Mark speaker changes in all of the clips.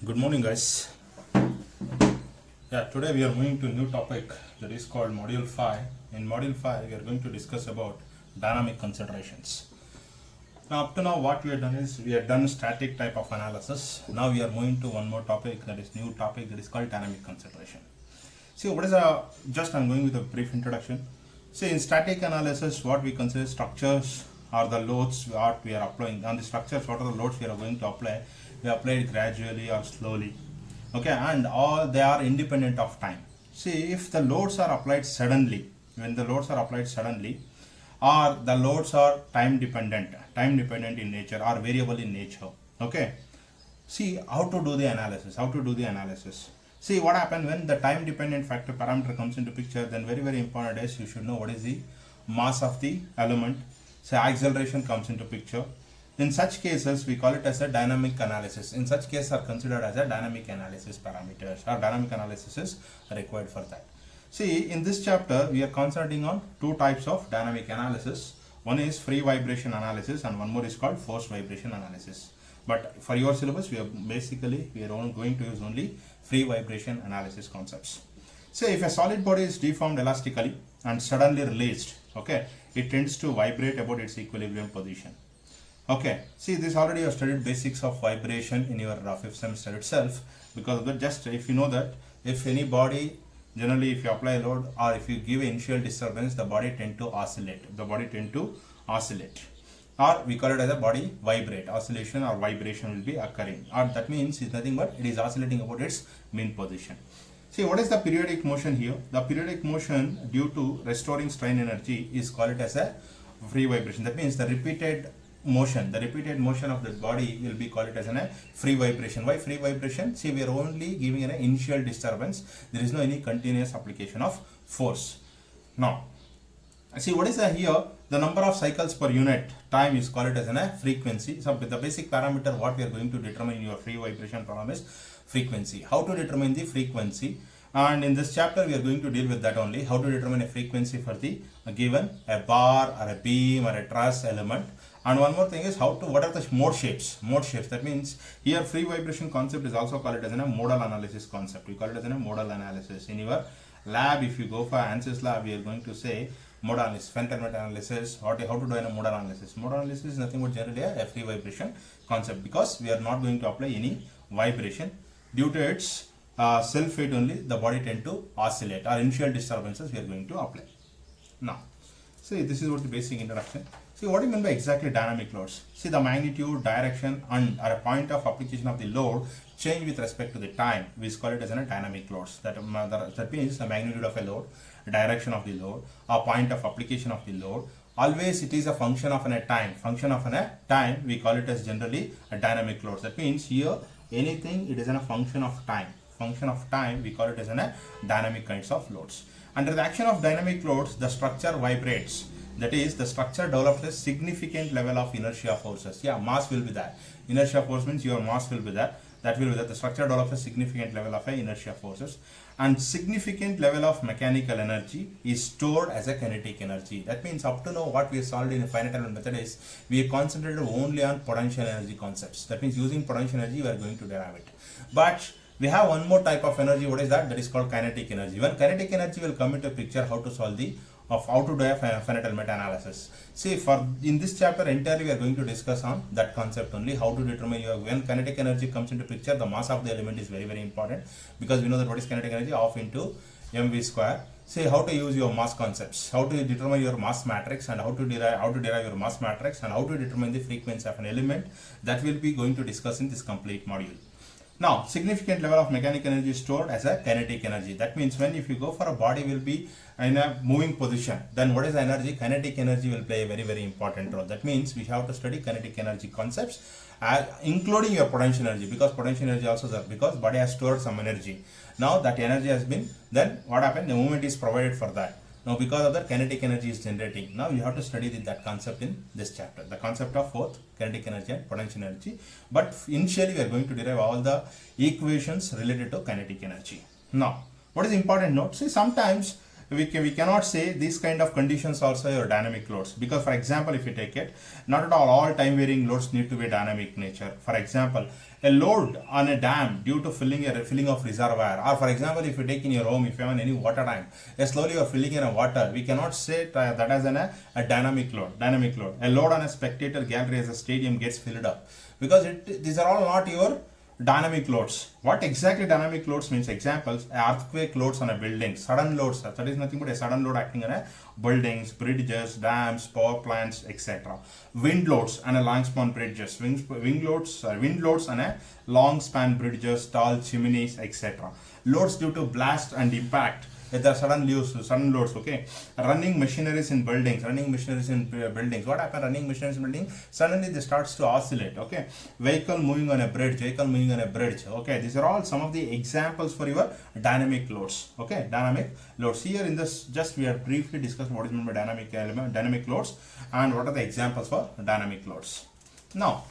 Speaker 1: Good morning, guys. Today we are moving to a new topic that is called Module 5. In Module 5, we are going to discuss about dynamic considerations. Now, up to now, what we have done is we have done static type of analysis. Now we are moving to one more topic, that is new topic, that is called dynamic consideration. See, what is I'm going with a brief introduction. See, in static analysis, what we consider structures are the loads what we are applying. On the structures, what are the loads we are going to apply? We apply it gradually or slowly. Okay, and all they are independent of time. See, if the loads are applied suddenly, when the loads are applied suddenly, or the loads are time dependent in nature or variable in nature. Okay, see how to do the analysis. See what happens when the time dependent factor parameter comes into picture, then very important is you should know what is the mass of the element. Say acceleration comes into picture. In such cases, we call it as a dynamic analysis. In such cases are considered as a dynamic analysis parameters, or dynamic analysis is required for that. See, in this chapter, we are concentrating on two types of dynamic analysis. One is free vibration analysis and one more is called forced vibration analysis. But for your syllabus, we are going to use only free vibration analysis concepts. Say if a solid body is deformed elastically and suddenly released, okay, it tends to vibrate about its equilibrium position. Okay, see this already you have studied basics of vibration in your fifth semester itself, because of that, just if you know that if any body, generally if you apply a load or if you give initial disturbance, the body tend to oscillate. Or we call it as a body vibrate. Oscillation or vibration will be occurring. Or that means it's nothing but it is oscillating about its mean position. See, what is the periodic motion here? The periodic motion due to restoring strain energy is called it as a free vibration. That means the repeated motion of the body will be called it as a free vibration. Why free vibration? See, we are only giving an initial disturbance. There is no any continuous application of force. Now, see what is here? The number of cycles per unit time is called it as a frequency. So the basic parameter what we are going to determine in your free vibration problem is frequency. How to determine the frequency? And in this chapter we are going to deal with that only. How to determine a frequency for the given a bar or a beam or a truss element. And one more thing is what are the mode shapes. That means here free vibration concept is also called it as a modal analysis concept. We call it as a modal analysis. In your lab, if you go for ANSYS lab, we are going to say modal analysis, Fenton analysis, how to do a modal analysis. Modal analysis is nothing but generally a free vibration concept, because we are not going to apply any vibration. Due to its self-weight only, the body tend to oscillate, or initial disturbances we are going to apply. Now, see, this is what the basic introduction. See, what do you mean by exactly dynamic loads? See, the magnitude, direction, and or a point of application of the load change with respect to the time. We call it as a dynamic loads. That means the magnitude of a load, direction of the load, or point of application of the load. Always it is a function of a time. We call it as generally a dynamic loads. That means here anything it is a function of time. We call it as a dynamic kinds of loads. Under the action of dynamic loads, the structure vibrates. That is, the structure develops a significant level of inertia forces. Yeah, mass will be there. Inertia force means your mass will be there. That will be that the structure develops a significant level of inertia forces, and significant level of mechanical energy is stored as a kinetic energy. That means up to now what we have solved in a finite element method is we have concentrated only on potential energy concepts. That means using potential energy we are going to derive it. But we have one more type of energy. What is that? That is called kinetic energy. When kinetic energy will come into picture, how to solve how to do a finite element analysis. See, in this chapter entirely we are going to discuss on that concept only. How to determine when kinetic energy comes into picture, the mass of the element is very important, because we know that what is kinetic energy? Half into mv square. See how to use your mass concepts, how to determine your mass matrix, and how to derive your mass matrix, and how to determine the frequency of an element. That will be going to discuss in this complete module. Now, significant level of mechanical energy is stored as a kinetic energy. That means when if you go for a body will be in a moving position, then what is the energy? Kinetic energy will play a very important role. That means we have to study kinetic energy concepts, including your potential energy, because potential energy also there, because body has stored some energy. Now that energy has been, then what happened? The movement is provided for that. Now because of that, kinetic energy is generating. Now you have to study that concept in this chapter, the concept of both kinetic energy and potential energy. But initially we are going to derive all the equations related to kinetic energy. Now what is important note? See, sometimes we cannot say these kind of conditions also are dynamic loads, because for example if you take it, not at all time varying loads need to be dynamic nature. For example, a load on a dam due to filling of reservoir, or for example if you take in your home, if you have any water tank, slowly you are filling in a water, we cannot say that as a dynamic load. A load on a spectator gallery as a stadium gets filled up, because these are all not your dynamic loads. What exactly dynamic loads means? Examples: earthquake loads on a building, sudden loads, that is nothing but a sudden load acting on a buildings, bridges, dams, power plants, etc. Wind loads on a long span bridges, wind loads on a long span bridges, tall chimneys, etc. Loads due to blast and impact, there are sudden loads, okay. Running machineries in buildings, what happens? Running machineries in building, suddenly they starts to oscillate, okay. Vehicle moving on a bridge, okay. These are all some of the examples for your dynamic loads, okay. Dynamic loads. Here in this, just we are briefly discussing what is meant by dynamic loads, and what are the examples for dynamic loads. Now,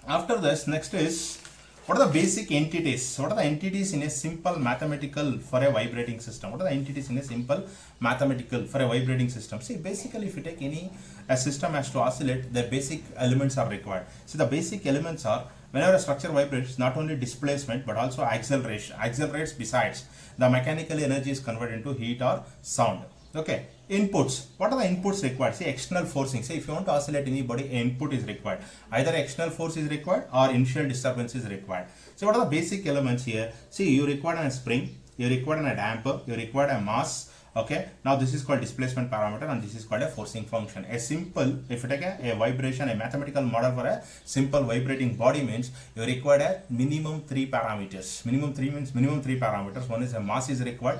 Speaker 1: after this, next is, what are the basic entities? What are the entities in a simple mathematical for a vibrating system? What are the entities in a simple mathematical for a vibrating system? See, basically if you take a system has to oscillate, the basic elements are required. So the basic elements are, whenever a structure vibrates, not only displacement but also acceleration. Accelerates, besides the mechanical energy is converted into heat or sound. Okay. Inputs. What are the inputs required? Say external forcing. Say if you want to oscillate anybody, input is required. Either external force is required or initial disturbance is required. So what are the basic elements here? See, you require a spring, you require a damper, you require a mass. Okay. Now this is called displacement parameter and this is called a forcing function. A simple, if you take a vibration, a mathematical model for a simple vibrating body means you require a minimum 3 parameters. Minimum 3 means minimum 3 parameters. One is a mass is required.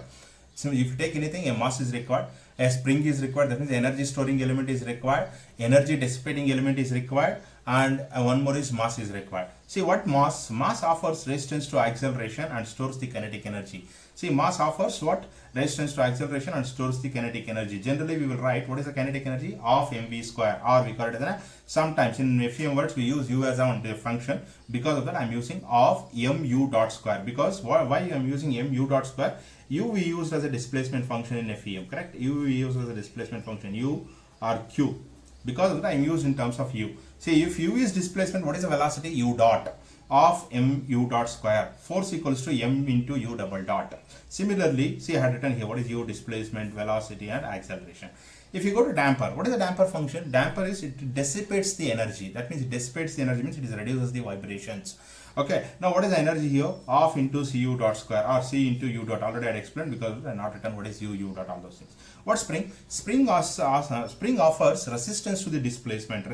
Speaker 1: So if you take anything, a mass is required, a spring is required, that means energy storing element is required, energy dissipating element is required, and one more is mass is required. See what mass? Mass offers resistance to acceleration and stores the kinetic energy. See, mass offers what? Resistance to acceleration and stores the kinetic energy. Generally we will write what is the kinetic energy of mv square, or we call it as sometimes in FEM words we use u as a function. Because of that I am using of mu dot square. Because why I am using mu dot square? U we used as a displacement function in FEM, correct? U we use as a displacement function, U or Q. Because of that I am used in terms of U. See, if U is displacement, what is the velocity? U dot of mu dot square. Force equals to m into u double dot. Similarly, see I had written here what is U, displacement, velocity and acceleration. If you go to damper, what is the damper function? Damper is it dissipates the energy. That means it dissipates the energy, means it reduces the vibrations. Okay, now what is the energy here? Of into cu dot square, or c into u dot. Already I had explained, because I not written what is u dot, all those things. What spring? Spring offers resistance to the displacement,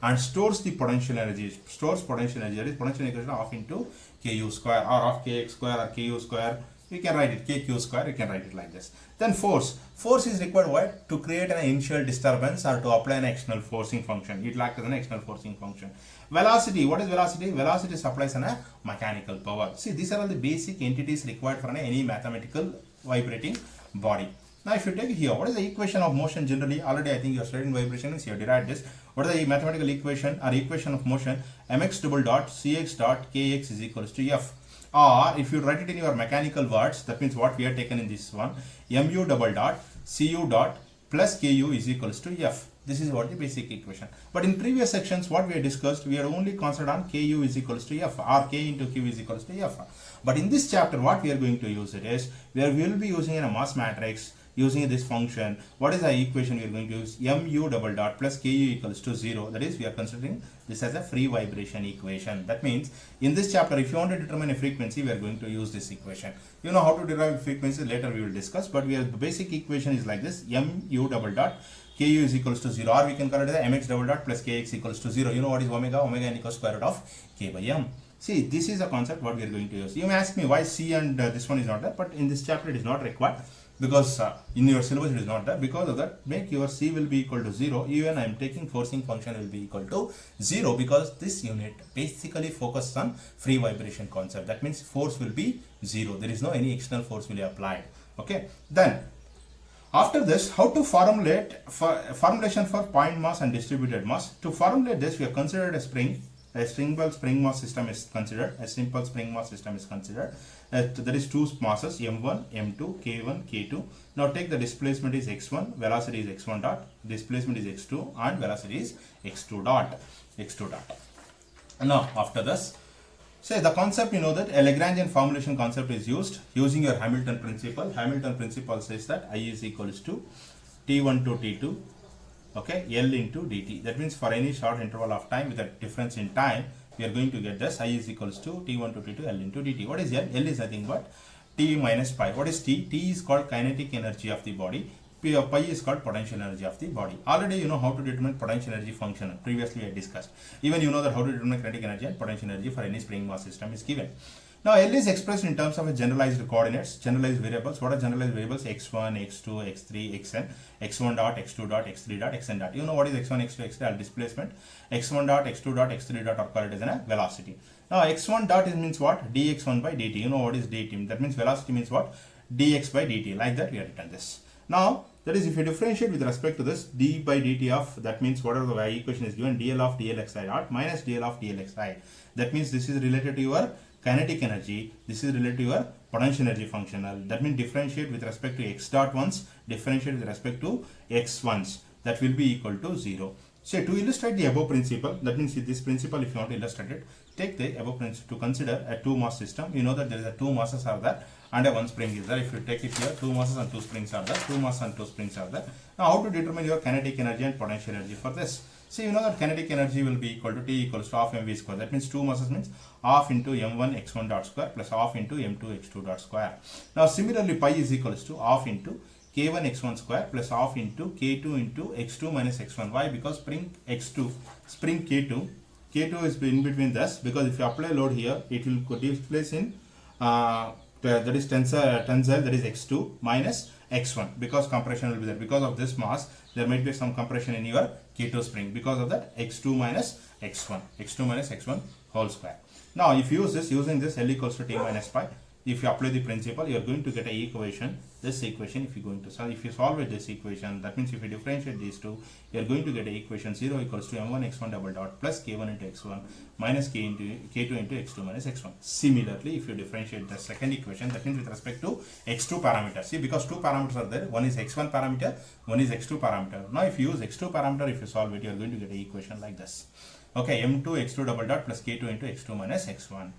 Speaker 1: and stores the potential energy. Stores potential energy. That is potential equation of into ku square, or of kx square, or ku square. You can write it kq square, you can write it like this. Then force. Force is required what? To create an initial disturbance or to apply an external forcing function. It acts as an external forcing function. Velocity. What is velocity? Velocity supplies a mechanical power. See, these are all the basic entities required for any mathematical vibrating body. Now if you take it here, what is the equation of motion generally? Already I think you are studying vibrations, you have derived this. What is the mathematical equation or equation of motion? Mx double dot Cx dot Kx is equals to F. Or if you write it in your mechanical words, that means what we have taken in this one, mu double dot Cu dot plus Ku is equals to F. This is what the basic equation. But in previous sections, what we have discussed, we are only concentrated on Ku is equals to F, or K into Q is equals to F. But in this chapter, what we are going to use it is, we will be using a mass matrix, using this function. What is the equation we are going to use? Mu double dot plus Ku equals to 0. That is, we are considering this as a free vibration equation. That means in this chapter, if you want to determine a frequency, we are going to use this equation. You know how to derive frequency, later we will discuss, but the basic equation is like this: mu double dot Ku is equals to 0, or we can call it the mx double dot plus Kx equals to 0. You know what is omega? Omega n equals square root of K by M. See, this is a concept what we are going to use. You may ask me why C and this one is not there, but in this chapter it is not required, because in your syllabus it is not there. Because of that, make your C will be equal to 0. Even I am taking forcing function will be equal to 0, because this unit basically focuses on free vibration concept. That means force will be 0. There is no any external force will be applied. Okay. Then after this, how to formulation for point mass and distributed mass. To formulate this, we have considered a spring. a simple spring mass system is considered. A simple spring mass system is considered. There is two masses m1, m2, k1, k2. Now take the displacement is x1, velocity is x1 dot, displacement is x2, and velocity is x2 dot. Now after this, say the concept, you know that a Lagrangian formulation concept is used using your Hamilton principle. Hamilton principle says that I is equals to t1 to t2, okay, L into dt. That means for any short interval of time with a difference in time, we are going to get this I is equals to t1 to t2 L into dt. What is L? L is nothing but t minus pi. What is t? T is called kinetic energy of the body. Pi is called potential energy of the body. Already you know how to determine potential energy function. Previously I discussed. Even you know that how to determine kinetic energy and potential energy for any spring mass system is given. Now L is expressed in terms of a generalized coordinates, generalized variables. What are generalized variables? x1, x2, x3, xn, x1 dot, x2 dot, x3 dot, xn dot. You know what is x1, x2, x3 displacement. x1 dot, x2 dot, x3 dot are called as a velocity. Now x1 dot means what? dx1 by dt. You know what is dt? That means velocity means what? dx by dt. Like that we have written this. Now that is if you differentiate with respect to this d by dt of, that means whatever the equation is given, dl of dlxi dot minus dl of dlxi. That means this is related to your kinetic energy, this is related to your potential energy functional. That means differentiate with respect to x dot ones, differentiate with respect to x ones. That will be equal to 0. So to illustrate the above principle, that means this principle, if you want to illustrate it, take the above principle to consider a two mass system. You know that there is a two masses are there and a one spring is there. If you take it here, two masses and two springs are there. Two masses and two springs are there. Now how to determine your kinetic energy and potential energy for this? So you know that kinetic energy will be equal to T equals to half mv square. That means two masses means half into m1 x1 dot square plus half into m2 x2 dot square. Now similarly pi is equals to half into k1 x1 square plus half into k2 into x2 minus x1. Why? Because spring x2, spring k2 is in between this, because if you apply load here, it will displace in that is tensile, that is x2 minus x1, because compression will be there. Because of this mass, there might be some compression in your k2 spring. Because of that, x2 minus x1 whole square. Now if you use this, using this L equals to t minus pi, if you apply the principle, you are going to get an equation. This equation, if you are going to solve, if you solve with this equation, that means if you differentiate these two, you are going to get an equation 0 equals to m1 x1 double dot plus k1 into x1 minus k2 into x2 minus x1. Similarly, if you differentiate the second equation, that means with respect to x2 parameters. See, because two parameters are there, one is x1 parameter, one is x2 parameter. Now if you use x2 parameter, if you solve it, you are going to get an equation like this. Okay, m2 x2 double dot plus k2 into x2 minus x1.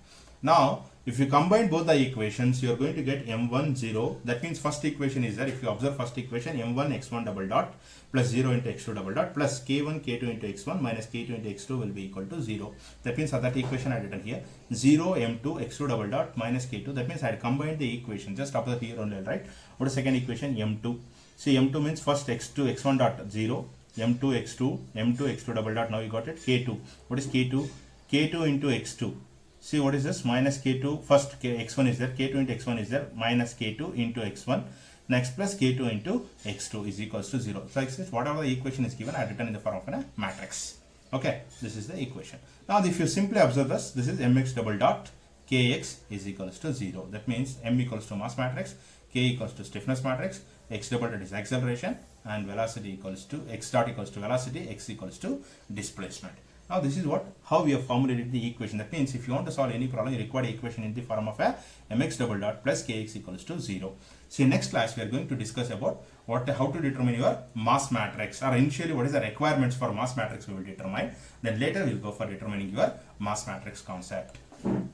Speaker 1: Now, if you combine both the equations, you are going to get m1 0. That means first equation is there. If you observe first equation, m1 x1 double dot plus 0 into x2 double dot plus k1 k2 into x1 minus k2 into x2 will be equal to 0. That means that equation I written here 0 m2 x2 double dot minus k2. That means I had combined the equation. Just observe here only, right? What is second equation? m2. See, m2 means first x2 x1 dot 0, m2 x2, m2 x2 double dot. Now you got it. K2. What is k2? K2 into x2. See, what is this? Minus k2, first x1 is there, k2 into x1 is there, minus k2 into x1, next plus k2 into x2 is equals to 0. So, whatever the equation is given, I have written in the form of a matrix. Okay, this is the equation. Now, if you simply observe this is mx double dot kx is equals to 0. That means m equals to mass matrix, k equals to stiffness matrix, x double dot is acceleration, and velocity equals to x dot equals to velocity, x equals to displacement. Now this is how we have formulated the equation. That means if you want to solve any problem, you require equation in the form of a mx double dot plus kx equals to 0. So in next class we are going to discuss about how to determine your mass matrix, or initially what is the requirements for mass matrix we will determine. Then later we will go for determining your mass matrix concept.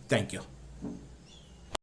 Speaker 1: Thank you.